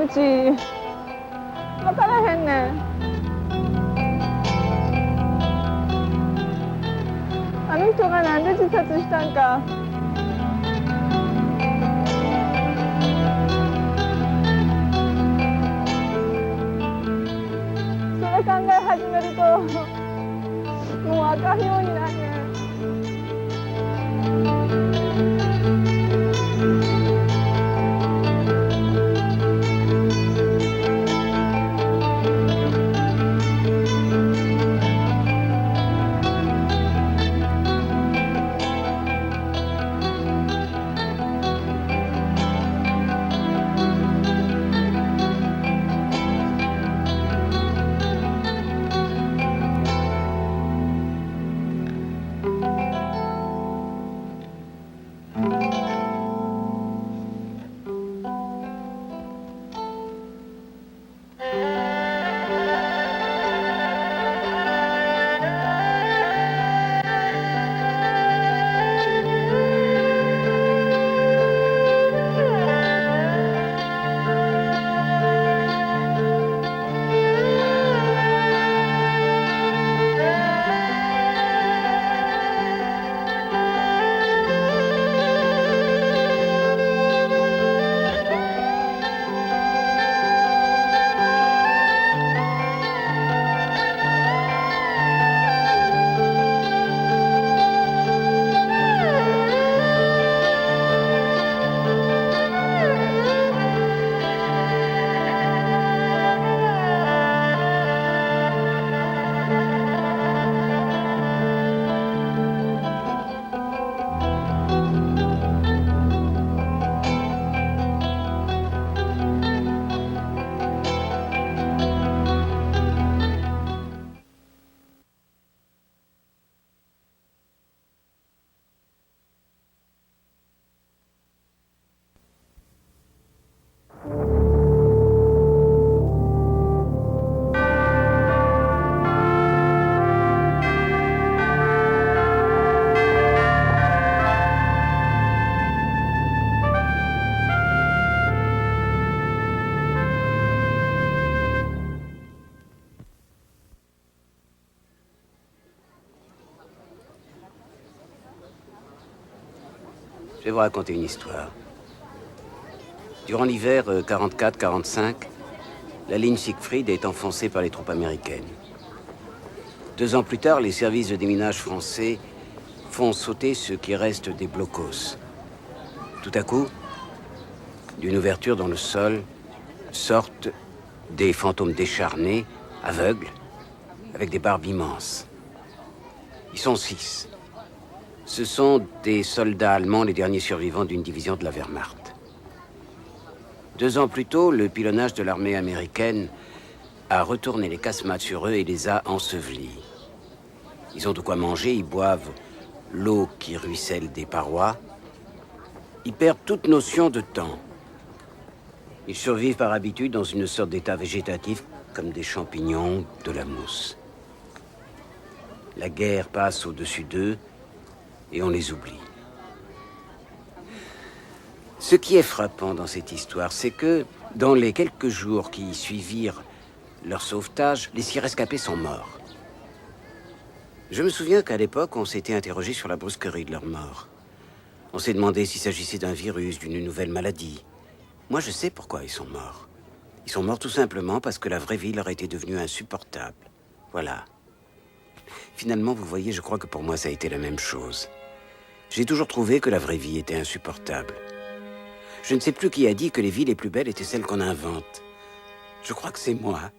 ち分からへんねん。あの人がなんで自殺したんか。それ考え始めるともうあかんようになんねん。Je vais vous raconter une histoire. Durant l'hiver 44-45, la ligne Siegfried est enfoncée par les troupes américaines. 2 ans plus tard, les services de déminage français font sauter ce qui reste des blocos. Tout à coup, d'une ouverture dans le sol, sortent des fantômes décharnés, aveugles, avec des barbes immenses. Ils sont 6. Ce sont des soldats allemands, les derniers survivants d'une division de la Wehrmacht. 2 ans plus tôt, le pilonnage de l'armée américaine a retourné les casemates sur eux et les a ensevelis. Ils ont de quoi manger, ils boivent l'eau qui ruisselle des parois. Ils perdent toute notion de temps. Ils survivent par habitude dans une sorte d'état végétatif, comme des champignons, de la mousse. La guerre passe au-dessus d'eux, et on les oublie. Ce qui est frappant dans cette histoire, c'est que dans les quelques jours qui suivirent leur sauvetage, les 6 rescapés sont morts. Je me souviens qu'à l'époque, on s'était interrogé sur la brusquerie de leur mort. On s'est demandé s'il s'agissait d'un virus, d'une nouvelle maladie. Moi, je sais pourquoi ils sont morts. Ils sont morts tout simplement parce que la vraie vie leur était devenue insupportable. Voilà. Finalement, vous voyez, je crois que pour moi, ça a été la même chose. J'ai toujours trouvé que la vraie vie était insupportable. Je ne sais plus qui a dit que les vies les plus belles étaient celles qu'on invente. Je crois que c'est moi.